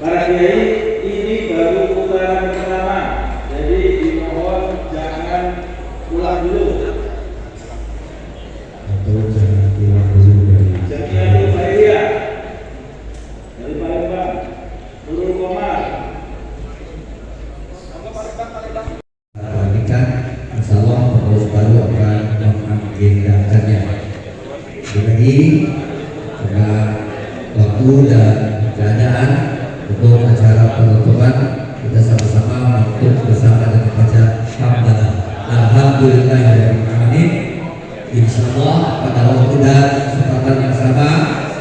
Para kiai, ini baru putaran pertama, jadi dimohon jangan pulang dulu. Atau jangan pulang dulu dari Jamiatul Khairiyah dari Palembang, Nurul Komar. Perhatikan, insya Allah pengurus baru akan mengagendakannya. Lagi karena waktu dan keadaan untuk acara penutupan kita sama-sama untuk bersama dengan baca hamdalah. Alhamdulillahirobbilalamin. Insyaallah pada waktu dan kesempatan yang sama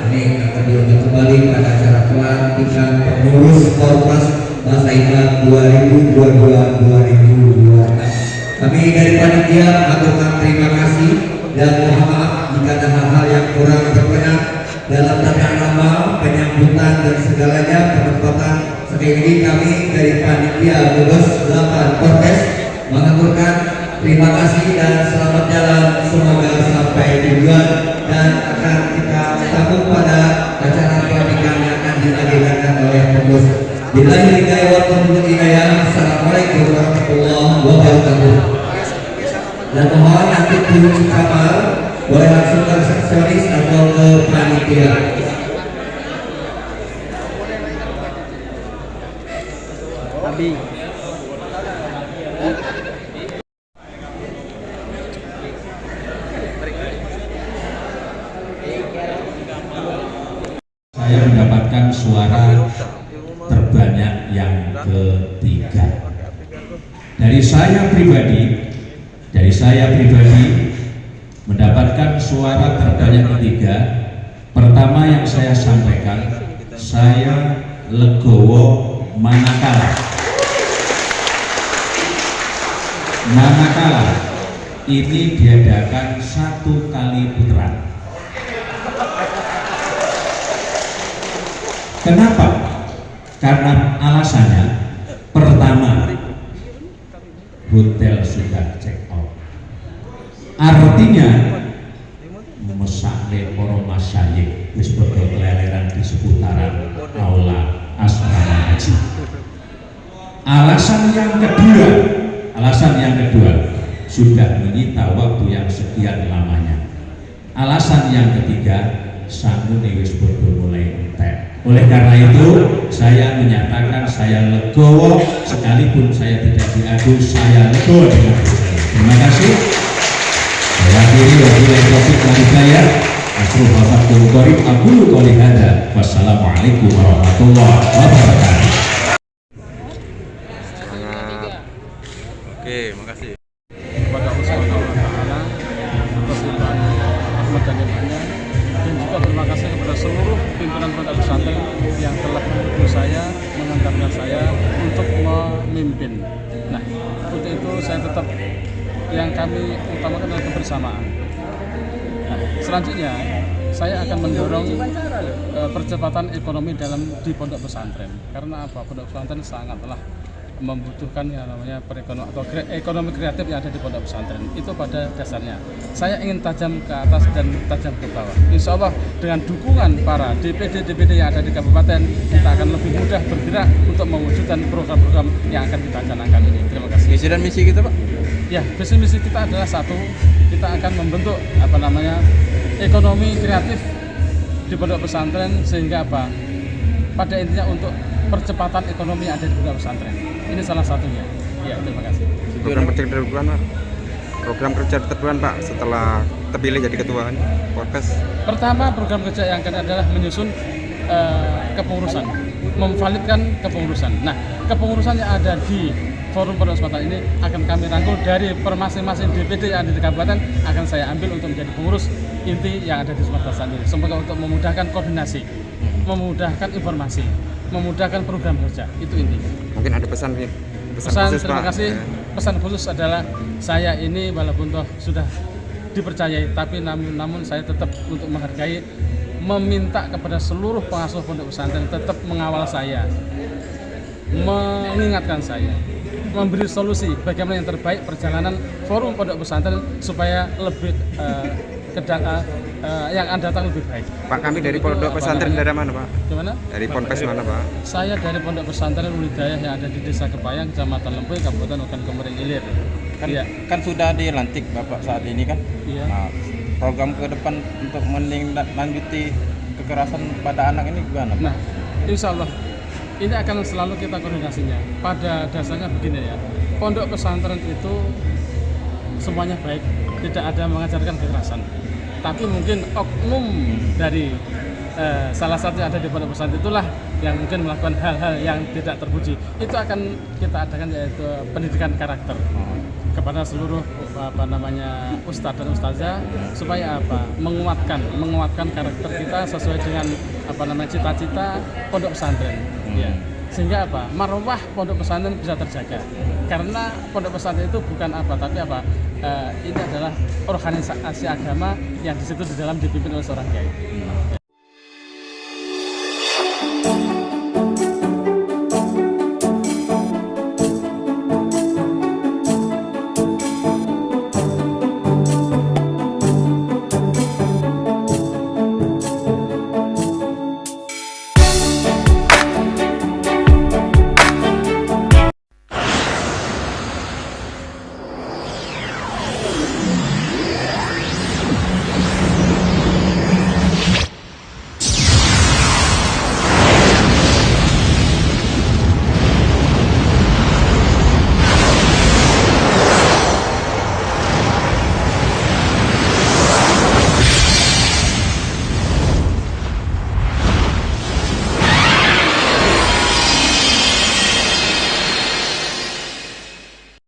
ini akan diundur kembali pada acara pelantikan pengurus Korpas Masa Ingat 2022-2026. Kami dari panitia mengaturkan terima kasih dan mohon maaf jika ada hal-hal yang kurang berkenan dalam tata nama penyambutan dan segalanya penempatan. Sekali lagi kami dari panitia Gugus 8 Korpes mengaturkan terima kasih dan selamat jalan, semoga sampai tujuan dan akan kita sambung pada acara pelantikan yang akan diagendakan oleh pengurus. Billahi hidayah wa taufiq hidayah. Assalamualaikum warahmatullahi wabarakatuh. Dan mohon nanti kunci kamar boleh langsung ke resepsionis atau ke panitia. Abi. Saya mendapatkan suara terbanyak yang ketiga. Dari saya pribadi mendapatkan suara terbanyak ketiga. Pertama yang saya sampaikan, saya legowo manakala ini diadakan 1 kali putaran. Kenapa? Karena alasannya pertama, hotel sudah check out. Artinya mesakne para masyayikh wis padha keleleran di seputaran aula asrama haji. Alasan yang kedua sudah menyita waktu yang sekian lamanya. Alasan yang ketiga, sangune wis padha mulai entek. Oleh karena itu, saya menyatakan saya legowo, sekalipun saya tidak diadu, saya legowo dengan saya. Terima kasih. Saya akhiri wabillahi taufiq wal hidayah. Asrul Fathul Qorib aqulu qouli hadza. Wassalamualaikum warahmatullahi wabarakatuh. Oke, makasih. Kepada Allah Subhanahu wa taala atas limpahan rahmat dan nikmatnya, dan juga terima kasih kepada seluruh pimpinan pondok pesantren yang telah mendukung saya, mengantarkan saya untuk memimpin. Nah, untuk itu saya tetap yang kami utamakan adalah kebersamaan. Nah, selanjutnya saya akan mendorong percepatan ekonomi di pondok pesantren. Karena apa? Pondok pesantren sangatlah membutuhkan yang namanya perekonomian atau ekonomi kreatif yang ada di pondok pesantren. Itu pada dasarnya saya ingin tajam ke atas dan tajam ke bawah. Insya Allah dengan dukungan para DPD yang ada di kabupaten, kita akan lebih mudah bergerak untuk mewujudkan program-program yang akan kita canangkan ini. Terima kasih. Visi dan misi kita, Pak? Ya, visi misi kita adalah satu, kita akan membentuk ekonomi kreatif di pondok pesantren, sehingga apa? Pada intinya untuk percepatan ekonomi yang ada di pondok pesantren. Ini salah satunya. Ya, terima kasih. Program kerja terdepan, Pak. Program kerja terdepan, Pak, setelah terpilih jadi ketua Korpes. Pertama, program kerja yang akan adalah menyusun kepengurusan, memvalidkan kepengurusan. Nah, kepengurusan yang ada di forum pondok pesantren ini akan kami rangkul dari masing-masing DPD yang ada di kabupaten, akan saya ambil untuk menjadi pengurus inti yang ada di Sumatera Selatan ini. Semoga untuk memudahkan koordinasi, memudahkan informasi, memudahkan program kerja, itu intinya. Mungkin ada pesan khusus, terima Pak. kasih. Pesan khusus adalah saya ini walaupun toh sudah dipercayai, tapi namun saya tetap untuk menghargai, meminta kepada seluruh pengasuh pondok pesantren tetap mengawal saya, mengingatkan saya, memberi solusi bagaimana yang terbaik perjalanan forum pondok pesantren supaya lebih yang akan datang lebih baik. Pak, kami dari pondok pesantren daerah mana Pak? Gimana? Dari ponpes mana Pak? Saya dari pondok pesantren Hidayah yang ada di Desa Kepayang, Kecamatan Lempuy, Kabupaten Ogan Komering Ilir. Iya. Kan sudah dilantik Bapak saat ini kan. Iya. Nah, program ke depan untuk menindaklanjuti kekerasan pada anak ini gimana Pak? Nah, insya Allah ini akan selalu kita koordinasinya. Pada dasarnya begini ya, pondok pesantren itu semuanya baik, tidak ada mengajarkan kekerasan. Tapi mungkin oknum dari salah satu yang ada di pondok pesantren itulah yang mungkin melakukan hal-hal yang tidak terpuji. Itu akan kita adakan yaitu pendidikan karakter kepada seluruh ustadz dan ustazah supaya menguatkan karakter kita sesuai dengan cita-cita pondok pesantren. Ya. Sehingga marwah pondok pesantren bisa terjaga. Karena pondok pesantren itu bukan ini adalah organisasi agama yang di situ di dalam dipimpin oleh seorang kiai.